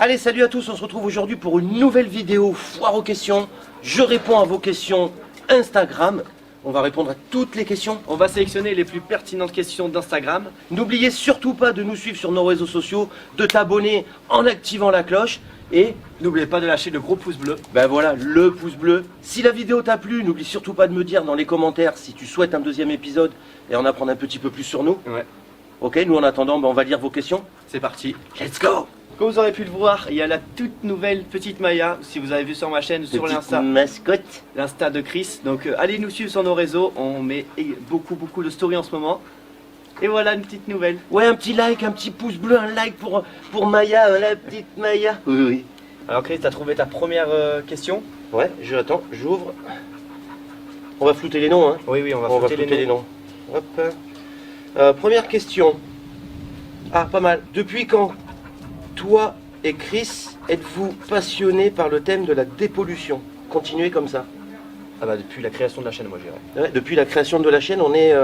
Allez, salut à tous, on se retrouve aujourd'hui pour une nouvelle vidéo foire aux questions. Je réponds à vos questions Instagram. On va répondre à toutes les questions. On va sélectionner les plus pertinentes questions d'Instagram. N'oubliez surtout pas de nous suivre sur nos réseaux sociaux, de t'abonner en activant la cloche. Et n'oubliez pas de lâcher le gros pouce bleu. ben voilà, le pouce bleu. Si la vidéo t'a plu, n'oublie surtout pas de me dire dans les commentaires si tu souhaites un deuxième épisode et en apprendre un petit peu plus sur nous. Ouais. Ok, nous en attendant, ben on va lire vos questions. C'est parti. Let's go! Comme vous aurez pu le voir, il y a la toute nouvelle petite Maya, si vous avez vu sur ma chaîne, sur l'Insta, mascotte. l'Insta de Chris. Donc allez nous suivre sur nos réseaux, on met beaucoup de stories en ce moment. Et voilà une petite nouvelle. Ouais, un petit like, un petit pouce bleu, un like pour Maya, la petite Maya. Oui, oui. Alors Chris, t'as trouvé ta première question? Ouais, attends, j'ouvre. On va flouter les noms, hein. Oui, on va On va flouter flouter les noms. Hop. Première question. Ah, pas mal. Depuis quand toi et Chris êtes-vous passionnés par le thème de la dépollution? Continuez comme ça. Ah bah depuis la création de la chaîne, moi je dirais. Ouais, depuis la création de la chaîne, on est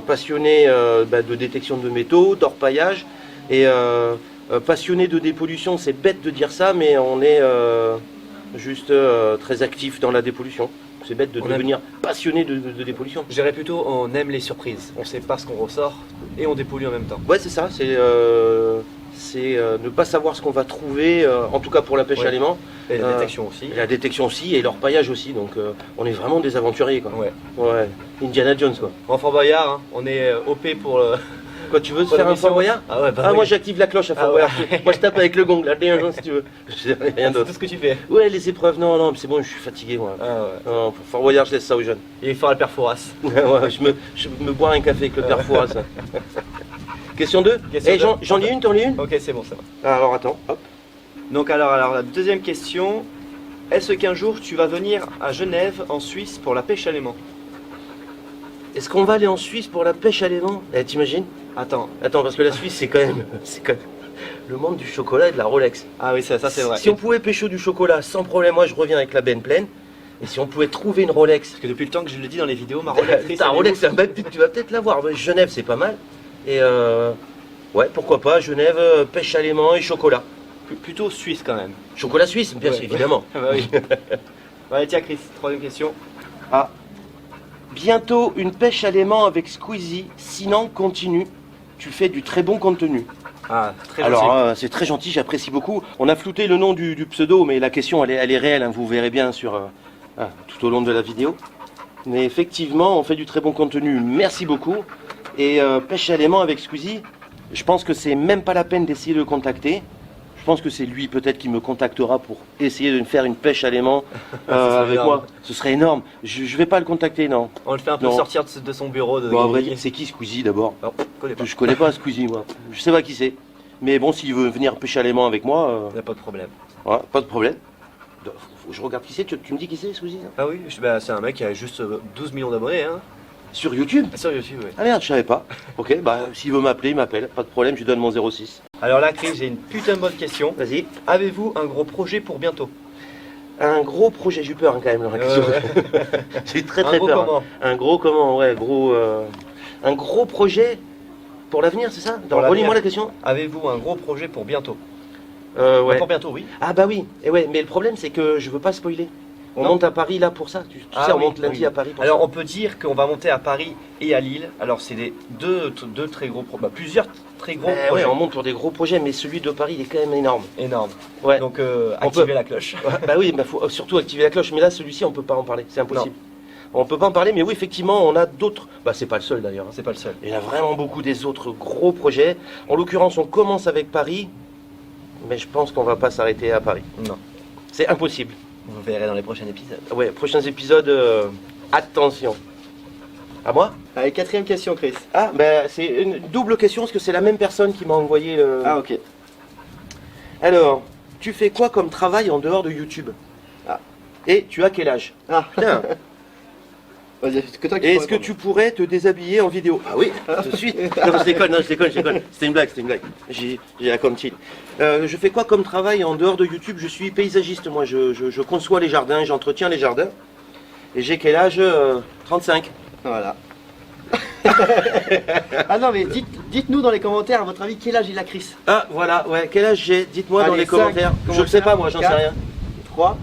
passionné de détection de métaux, d'orpaillage et passionné de dépollution. C'est bête de dire ça, mais on est juste très actif dans la dépollution. C'est bête de devenir passionné de dépollution. Je dirais plutôt on aime les surprises. On sait pas ce qu'on ressort et on dépollue en même temps. Ouais, c'est ça. C'est ne pas savoir ce qu'on va trouver, en tout cas pour la pêche à l'aimant. Et la détection aussi. La détection aussi et l'orpaillage aussi. Donc on est vraiment des aventuriers, quoi. Ouais. Ouais. Indiana Jones, quoi. En Fort Boyard, hein, on est OP pour le... Quoi, tu veux pour faire la un mission. Fort Boyard? Ah ouais, bah Ah, oui. moi j'active la cloche à Fort Ah Boyard. ouais. Moi je tape avec le gong, là, si tu veux. Je sais rien C'est d'autre. tout ce que tu fais. Ouais, les épreuves, non, c'est bon, je suis fatigué, moi. Ah ouais. Non, pour Fort Boyard, je laisse ça aux jeunes. Il est fort à le père Fouras. Ouais, je me bois un café avec le père Fouras. Question 2. Question Eh, deux. j'en lis une, t'en lis une? Ok, c'est bon, ça va. Ah, alors attends, hop. Donc alors la deuxième question, est-ce qu'un jour tu vas venir à Genève, en Suisse, pour la pêche à l'aimant? Est-ce qu'on va aller en Suisse pour la pêche à l'aimant? Eh, t'imagines? Attends. Attends, parce que la Suisse, c'est quand même le monde du chocolat et de la Rolex. Ah oui, ça c'est vrai. Si on pouvait pêcher du chocolat sans problème, moi je reviens avec la benne pleine. Et si on pouvait trouver une Rolex. Parce que depuis le temps que je le dis dans les vidéos, ma Rolex... Ta Rolex, tu vas peut-être l'avoir. Genève, c'est pas mal. Et ouais, pourquoi pas, Genève, pêche à l'aimant et chocolat. Plutôt suisse quand même. Chocolat suisse, bien sûr, Ouais. évidemment. Ah bah oui. Allez, tiens Chris, troisième question. Ah. Bientôt une pêche à l'aimant avec Squeezie, sinon continue. Tu fais du très bon contenu. Ah, très gentil. Alors, c'est très gentil, j'apprécie beaucoup. On a flouté le nom du pseudo, mais la question, elle est réelle, hein, vous verrez bien tout au long de la vidéo. Mais effectivement, on fait du très bon contenu, merci beaucoup. Et pêche à l'aimant avec Squeezie, je pense que c'est même pas la peine d'essayer de le contacter. Je pense que c'est lui peut-être qui me contactera pour essayer de me faire une pêche à l'aimant avec énorme. moi. Ce serait énorme. Je vais pas le contacter, non. On le fait un peu Non. sortir de son bureau. Bon, à vrai dire, c'est qui Squeezie d'abord? Non, je connais pas. Je connais pas Squeezie, moi. Je sais pas qui c'est. Mais bon, s'il veut venir pêcher à l'aimant avec moi, Il n'y a pas de problème. ouais, pas de problème. Je regarde qui c'est. Tu me dis qui c'est, Squeezie? Ah oui, bah, c'est un mec qui a juste 12 millions d'abonnés. Hein. Sur YouTube? Sur YouTube, oui. Ah merde, je savais pas. Ok, bah s'il veut m'appeler, il m'appelle. Pas de problème, je lui donne mon 06. Alors là, Chris, j'ai une putain de bonne question. Vas-y. Avez-vous un gros projet pour bientôt? Un gros projet, j'ai eu peur hein, quand même. La question. J'ai eu très Un gros peur. comment? Hein. Un gros comment, ouais, gros. Un gros projet pour l'avenir, c'est ça? Pour l'avenir. Relis-moi la question. Avez-vous un gros projet pour bientôt? Ouais. Pour bientôt, oui. Ah bah oui, et ouais, mais le problème c'est que je veux pas spoiler. On Non. monte à Paris là pour ça, tu Ah sais, on oui, monte lundi oui. à Paris pour Alors ça. on peut dire qu'on va monter à Paris et à Lille. Alors c'est deux très gros plusieurs très gros projets. Ouais, on monte pour des gros projets, mais celui de Paris il est quand même énorme. Énorme. Ouais. Donc On activez peut- la cloche. Ouais, bah oui, bah faut surtout activer la cloche, mais là celui-ci on peut pas en parler, c'est impossible. On peut pas en parler, mais oui, effectivement, on a d'autres. Bah c'est pas le seul d'ailleurs. Hein. C'est pas le seul. Il y en a vraiment beaucoup des autres gros projets. En l'occurrence, on commence avec Paris, mais je pense qu'on va pas s'arrêter à Paris. Non. C'est impossible. Vous verrez dans les prochains épisodes. Ouais, prochains épisodes, attention. À moi? Allez, quatrième question, Chris. Ah, ben c'est une double question parce que c'est la même personne qui m'a envoyé le. Ah ok. Alors, tu fais quoi comme travail en dehors de YouTube? Ah. Et tu as quel âge? Ah. Putain. Vas-y, c'est que toi qui Et peux est-ce que répondre. tu pourrais te déshabiller en vidéo? Ah oui, tout de suite. Non, je déconne, je déconne. C'était une blague, J'ai la comptine. Je fais quoi comme travail en dehors de YouTube? Je suis paysagiste, moi. Je conçois les jardins, j'entretiens les jardins. Et j'ai quel âge? 35. Voilà. Ah non mais Dites-nous dans les commentaires, à votre avis, quel âge il a Chris? Ah, voilà, ouais, quel âge j'ai? Dites-moi dans Allez, les commentaires. Je ne sais pas, moi, j'en sais 4, rien. 3,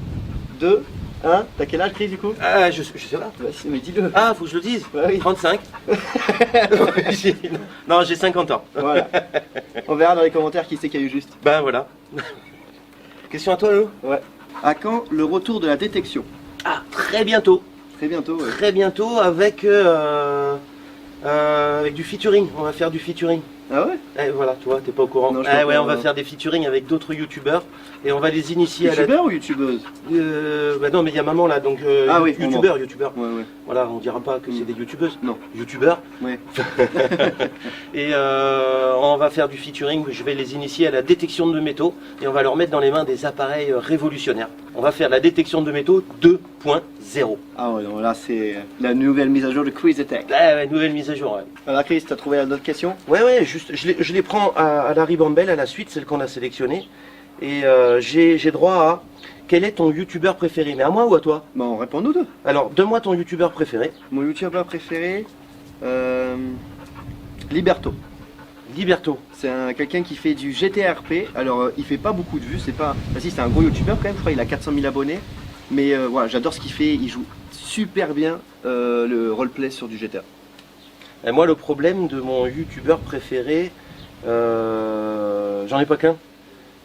2, 1. T'as quel âge Chris du coup? Ah, je sais pas. Bah, si, mais dis-le. Ah, faut que je le dise. Ouais, oui. 35. Non, j'ai 50 ans. Voilà. On verra dans les commentaires qui c'est qui a eu juste. Ben voilà. Question à toi, Lou? Ouais. À quand le retour de la détection? Ah, très bientôt. Très bientôt, ouais. Très bientôt avec du featuring. On va faire du featuring. Ah ouais? Eh, voilà, tu vois, t'es pas au courant. Non, je Ah suis pas ouais, au on va courant. faire des featuring avec d'autres youtubeurs et on va les initier à la. Youtubeur ou youtubeuse? Bah non, mais il y a maman là, donc Ah oui, youtubeur. Ouais, ouais. Voilà, on dira pas que c'est des youtubeuses. Non. Youtubeurs. Ouais. Et on va faire du featuring. Je vais les initier à la détection de métaux et on va leur mettre dans les mains des appareils révolutionnaires. On va faire la détection de métaux 2.0. Ah ouais, donc là c'est la nouvelle mise à jour de Quiz Attack. Ah ouais, nouvelle mise à jour. Ouais. Alors Chris, t'as trouvé d'autres questions? Ouais, juste, je les prends à la ribambelle, à la suite, celle qu'on a sélectionnée. Et j'ai droit à quel est ton youtubeur préféré? Mais à moi ou à toi? Bon, réponds-nous deux. Alors, donne-moi ton youtubeur préféré. Mon youtubeur préféré, Liberto. Liberto. C'est quelqu'un qui fait du GTRP. Alors, il fait pas beaucoup de vues, c'est pas. Enfin, si, c'est un gros youtubeur quand même, je crois il a 400 000 abonnés. Mais voilà, j'adore ce qu'il fait. Il joue super bien le roleplay sur du GTA. Et moi, le problème de mon youtubeur préféré, j'en ai pas qu'un.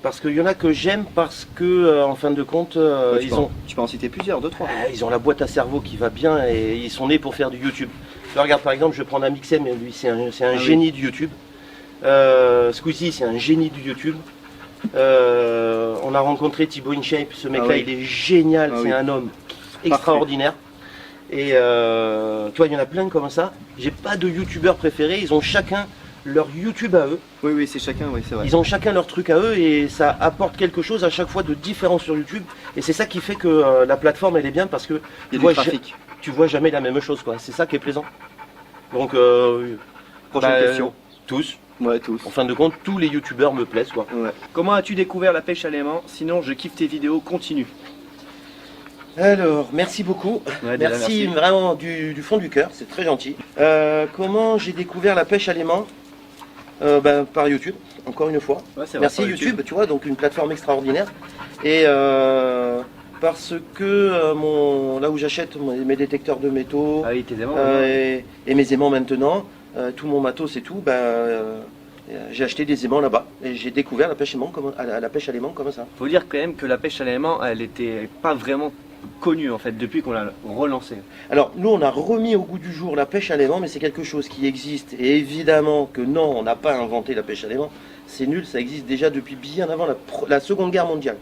Parce qu'il y en a que j'aime parce que, en fin de compte, Tu peux en citer plusieurs, deux, trois. ils ont la boîte à cerveau qui va bien et ils sont nés pour faire du YouTube. Là, regarde, par exemple, je vais prendre Amixem, lui, c'est un génie du YouTube. Squeezie, c'est un génie du YouTube. On a rencontré Thibaut InShape, ce mec-là, il est génial, c'est un homme extraordinaire. Et tu vois, il y en a plein comme ça. J'ai pas de youtubeurs préférés, ils ont chacun leur YouTube à eux. Oui, c'est chacun, oui, c'est vrai. Ils ont chacun leur truc à eux et ça apporte quelque chose à chaque fois de différent sur YouTube. Et c'est ça qui fait que la plateforme elle est bien parce que Il y a du trafic. tu vois jamais la même chose, quoi. C'est ça qui est plaisant. Donc, Prochaine question. Tous. Ouais, tous. En fin de compte, tous les youtubeurs me plaisent, quoi. Ouais. Comment as-tu découvert la pêche à l'aimant? Sinon, je kiffe tes vidéos, continue. Alors, merci beaucoup. Ouais, déjà, merci vraiment du fond du cœur, c'est très gentil. Comment j'ai découvert la pêche à l'aimant? Par YouTube, encore une fois. Ouais, c'est vrai, merci sur YouTube, tu vois, donc une plateforme extraordinaire. Et parce que là où j'achète mes détecteurs de métaux Ah oui, tes aimants. et mes aimants maintenant, tout mon matos et tout, j'ai acheté des aimants là-bas et j'ai découvert la pêche, la pêche à l'aimant comme ça. Faut dire quand même que la pêche à l'aimant, elle était pas vraiment connue en fait depuis qu'on l'a relancée. Alors nous on a remis au goût du jour la pêche à l'aimant, mais c'est quelque chose qui existe et évidemment que non, on n'a pas inventé la pêche à l'aimant, c'est nul, ça existe déjà depuis bien avant la Seconde Guerre mondiale.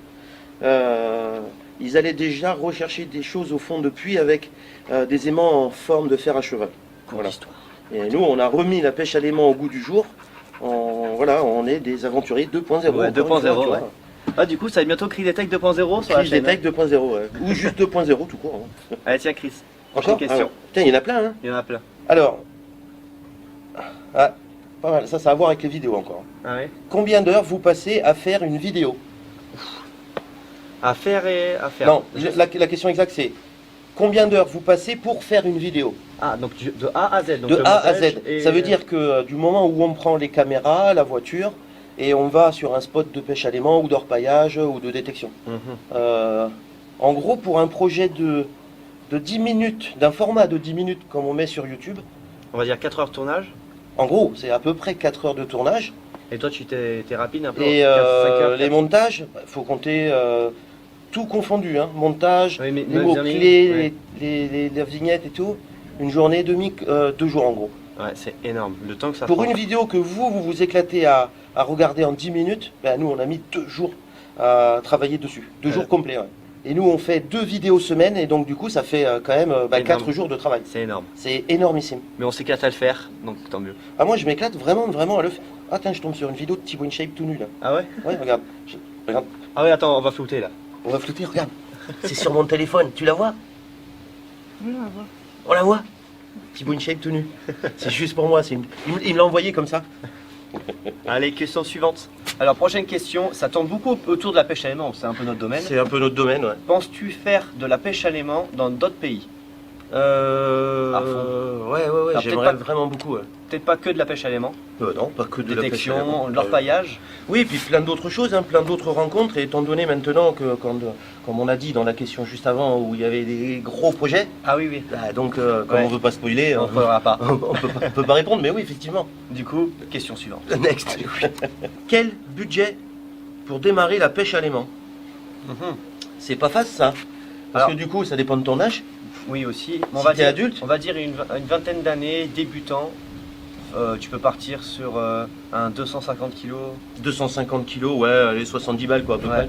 Ils allaient déjà rechercher des choses au fond de puits avec des aimants en forme de fer à cheval. Voilà. Et nous on a remis la pêche à l'aimant au goût du jour, on est des aventuriers 2.0. Ouais, 2.0, ouais. Ah, du coup, ça va être bientôt Quiz Attack 2.0 sur la chaîne. Quiz Attack 2.0, ouais. Ou juste 2.0 tout court. Hein. Allez, tiens, Chris. Encore question. Tiens, il y en a plein, hein. Il y en a plein. Alors, pas mal, ça a à voir avec les vidéos encore. Ah ouais. Combien d'heures vous passez à faire une vidéo? À faire et à faire. Non, la question exacte c'est combien d'heures vous passez pour faire une vidéo? Ah, donc de A à Z. Donc de le A à montage Z. Ça veut dire que du moment où on prend les caméras, la voiture, et on va sur un spot de pêche à l'aimant ou d'orpaillage ou de détection. En gros, pour un projet de 10 minutes, d'un format de 10 minutes comme on met sur YouTube, on va dire 4 heures de tournage. En gros, c'est à peu près 4 heures de tournage. Et toi, tu t'es rapide un peu? Et 5 heures, les montages, il faut compter tout confondu, hein. Montage, oui, mais les mots-clés, les vignettes et tout. Une journée et demie, 2 jours en gros. Ouais, c'est énorme. Le temps que ça Pour prend. une vidéo que vous éclatez à regarder en 10 minutes, nous on a mis 2 jours à travailler dessus. 2 jours complets. Ouais. Et nous on fait 2 vidéos semaine et donc du coup ça fait quand même 4 jours de travail. C'est énorme. C'est énormissime. Mais on s'éclate à le faire, donc tant mieux. Ah moi je m'éclate vraiment à le faire. Ah tiens, je tombe sur une vidéo de Thibaut InShape tout nu là. Ah ouais? Ouais, regarde. Regarde. Ah ouais, attends, on va flouter là. On va flouter, regarde. C'est sur mon téléphone, tu la vois? On la voit. Thibaut InShape tout nu. C'est juste pour moi, il me l'a envoyé comme ça. Allez, question suivante. Alors, prochaine question, ça tourne beaucoup autour de la pêche à l'aimant, c'est un peu notre domaine. C'est un peu notre domaine, ouais. Penses-tu faire de la pêche à l'aimant dans d'autres pays? À fond. Ouais, Alors, j'aimerais peut-être pas- vraiment beaucoup. Ouais. Peut-être pas que de la pêche à l'aimant, Non, pas que de la pêche à l'aimant. détection, de l'orpaillage. Oui, puis plein d'autres choses, hein, plein d'autres rencontres. Et étant donné maintenant que, comme on a dit dans la question juste avant, où il y avait des gros projets, Ah oui, oui. bah, donc comme Ouais. on veut pas spoiler, On ne pourra pas. on peut pas répondre, mais oui, effectivement. Du coup, question suivante. Next. Quel budget pour démarrer la pêche à l'aimant? Mhm. C'est pas facile ça. Parce Alors- que du coup, ça dépend de ton âge. Oui, aussi. Si t'es adulte. On va dire une vingtaine d'années, débutant. Tu peux partir sur un 250 kg. 250 kilos, ouais, allez, 70 balles quoi, à peu près.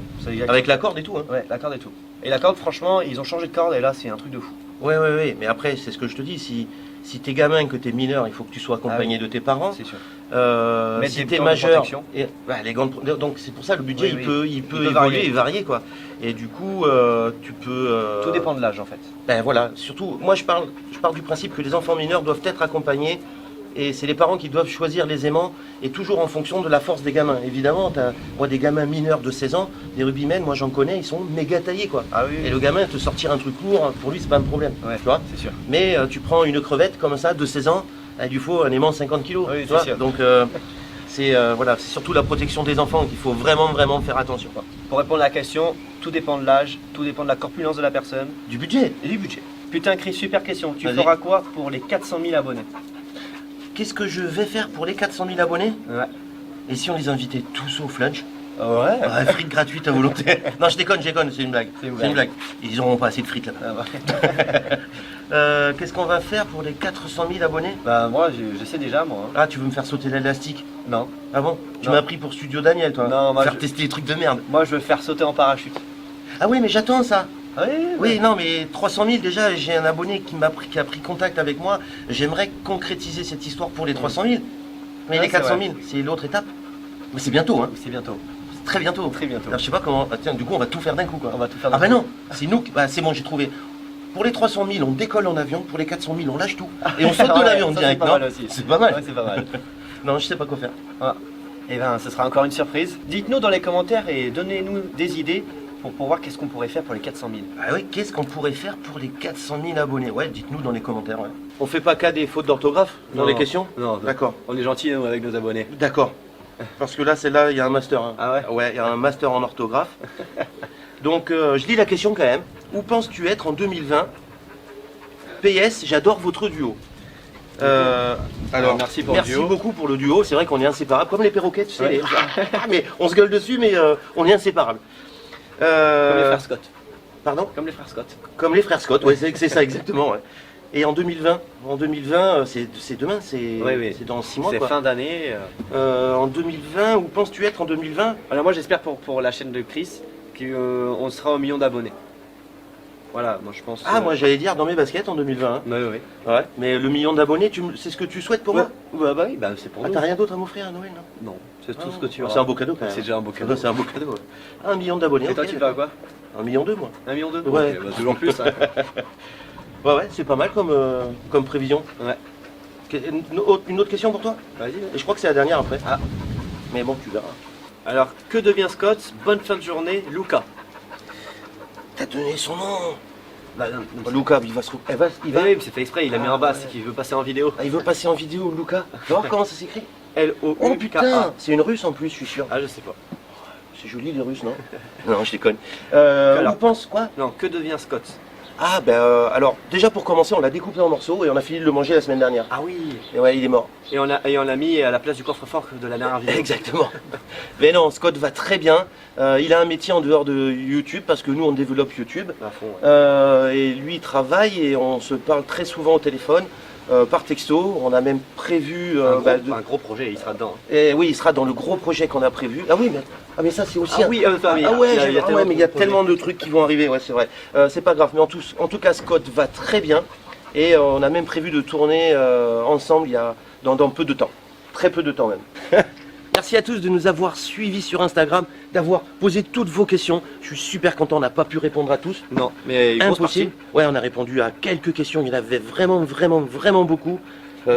Avec la corde et tout. Hein. Ouais, la corde et tout. Et la corde, franchement, ils ont changé de corde et là, c'est un truc de fou. Ouais, mais après, c'est ce que je te dis, si t'es gamin, que t'es mineur, il faut que tu sois accompagné de tes parents. C'est sûr. Mettre Si des t'es gants de majeur, protection. les gants de donc c'est pour ça le budget Oui, il peut peut évoluer varier. et varier quoi. Et du coup, tu peux. Tout dépend de l'âge en fait. Ben voilà, surtout, moi je pars du principe que les enfants mineurs doivent être accompagnés. Et c'est les parents qui doivent choisir les aimants, et toujours en fonction de la force des gamins. Évidemment, moi des gamins mineurs de 16 ans, des rugbymen, moi j'en connais, ils sont méga taillés quoi. Ah oui, Et le gamin te sortir un truc lourd, pour lui c'est pas un problème. ouais, Tu vois. c'est sûr. Mais tu prends une crevette comme ça de 16 ans, il lui faut un aimant 50 kg. Oui, tu c'est vois. sûr. Donc c'est voilà, c'est surtout la protection des enfants qu'il faut vraiment faire attention. Pour répondre à la question, tout dépend de l'âge, tout dépend de la corpulence de la personne Du budget. et du budget. Putain, Chris, super question. Tu Vas-y. feras quoi pour les 400 000 abonnés? Qu'est-ce que je vais faire pour les 400 000 abonnés? Ouais. Et si on les invitait tous au flunch? Ouais. Frites gratuites à volonté. Non, je déconne, c'est une blague. C'est une C'est une blague. blague. Ils n'auront pas assez de frites là-bas. Ah bah. Qu'est-ce qu'on va faire pour les 400 000 abonnés? Bah, moi, je sais déjà, moi. hein. Ah, tu veux me faire sauter l'élastique? Non. Ah bon? Tu Non. m'as pris pour Studio Daniel, toi? Non, moi, faire je- tester les trucs de merde. Moi, je veux faire sauter en parachute. Ah oui, mais j'attends ça. Ah oui, Oui, non, mais 300 000 déjà, j'ai un abonné qui a pris contact avec moi. J'aimerais concrétiser cette histoire pour les 300 000. Mais Ouais, les c'est 400 vrai. 000, c'est l'autre étape. Mais c'est bientôt, hein. C'est bientôt. C'est très bientôt. Très bientôt. Alors, je sais pas comment. Ah, tiens, du coup, on va tout faire d'un coup, quoi. On va tout faire Ah d'un bah coup. non, c'est nous. Bah, c'est bon, j'ai trouvé. Pour les 300 000, on décolle en avion. Pour les 400 000, on lâche tout. Et on saute de Ouais, l'avion ça, direct. c'est pas Non, mal aussi. c'est pas mal. Ouais, c'est pas mal. Non, je sais pas quoi faire. Et ben, ce sera encore une surprise. Dites-nous dans les commentaires et donnez-nous des idées pour voir qu'est-ce qu'on pourrait faire pour les 400 000. Ah oui, qu'est-ce qu'on pourrait faire pour les 400 000 abonnés? Ouais, dites-nous dans les commentaires. Ouais. On fait pas cas des fautes d'orthographe dans Non. les questions? Non, D'accord. on est gentils nous, avec nos abonnés. D'accord. Parce que là, celle-là, il y a un master. Hein. Ah ouais? Ouais, il y a un master en orthographe. Donc, je lis la question quand même. Où penses-tu être en 2020? PS, j'adore votre duo. Alors, merci pour le duo. beaucoup pour le duo. C'est vrai qu'on est inséparables, comme les perroquets, tu sais. Ouais. Mais on se gueule dessus, mais on est inséparables. Comme les frères Scott. Pardon? Comme les frères Scott. Comme les frères Scott, ouais, c'est ça exactement. Ouais. Et en 2020, c'est demain, Oui. c'est dans 6 mois. C'est Quoi. fin d'année. En 2020, où penses-tu être en 2020? Alors moi j'espère pour la chaîne de Chris qu'on sera au million d'abonnés. Voilà, moi je pense. Ah, moi j'allais dire dans mes baskets en 2020. Hein. Oui. Ouais. Mais le million d'abonnés, c'est ce que tu souhaites pour moi? Bah oui, bah c'est pour Ah, nous. t'as rien d'autre à m'offrir à Noël, non? Non, c'est tout Ah, ce que tu ah, auras. C'est un beau cadeau quand même. C'est déjà un beau cadeau. C'est un beau cadeau. Ouais. 1 million d'abonnés. Et toi ok, tu vas quoi? 1,2 million moi. 1 million d'euros. Ouais. Ok, bah, toujours plus. Hein. Ouais, c'est pas mal comme prévision. Ouais. Une autre question pour toi? Vas-y. Et je crois que c'est la dernière après. Ah. Mais bon, tu verras. Alors que devient Scott? Bonne fin de journée, Luca. T'as donné son nom. Bah, non, Luca, il va se. Il va. oui, mais c'est fait exprès, il a mis en bas, c'est qu'il veut passer en vidéo. Ah, il veut passer en vidéo, Luca. Tu vas voir comment ça s'écrit? L-O-U-K-A. Oh putain, c'est une russe en plus, je suis sûr. Ah, je sais pas. C'est joli les russes, non? Non, je déconne. Alors. On pense quoi? Non, que devient Scott? Ah ben alors déjà pour commencer on l'a découpé en morceaux et on a fini de le manger la semaine dernière. Ah oui. Et ouais il est mort. Et on l'a mis à la place du coffre-fort de la dernière vidéo. Exactement. Mais non, Scott va très bien. Il a un métier en dehors de YouTube parce que nous on développe YouTube. À fond, ouais. Et lui il travaille et on se parle très souvent au téléphone. Par texto, on a même prévu. Un gros projet, il sera dedans. Et oui, il sera dans le gros projet qu'on a prévu. Ah oui, mais ça c'est aussi. Ah oui, Ah ouais, mais il y a tellement de trucs qui vont arriver, ouais, c'est vrai. C'est pas grave, mais en tout cas, Scott va très bien et on a même prévu de tourner ensemble dans peu de temps. Très peu de temps même. Merci à tous de nous avoir suivis sur Instagram, d'avoir posé toutes vos questions. Je suis super content, on n'a pas pu répondre à tous. Non, mais une grosse Impossible. partie. Ouais, on a répondu à quelques questions, il y en avait vraiment beaucoup.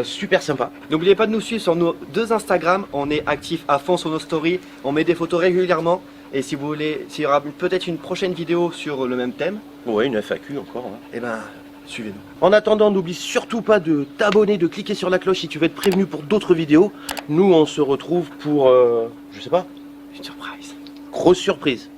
Super sympa. N'oubliez pas de nous suivre sur nos 2 Instagram, on est actifs à fond sur nos stories, on met des photos régulièrement. Et si vous voulez, s'il y aura peut-être une prochaine vidéo sur le même thème, Ouais, une FAQ encore. Hein. eh ben, Suivez-nous. En attendant, n'oublie surtout pas de t'abonner, de cliquer sur la cloche si tu veux être prévenu pour d'autres vidéos. Nous, on se retrouve pour, je sais pas, Une surprise. grosse surprise.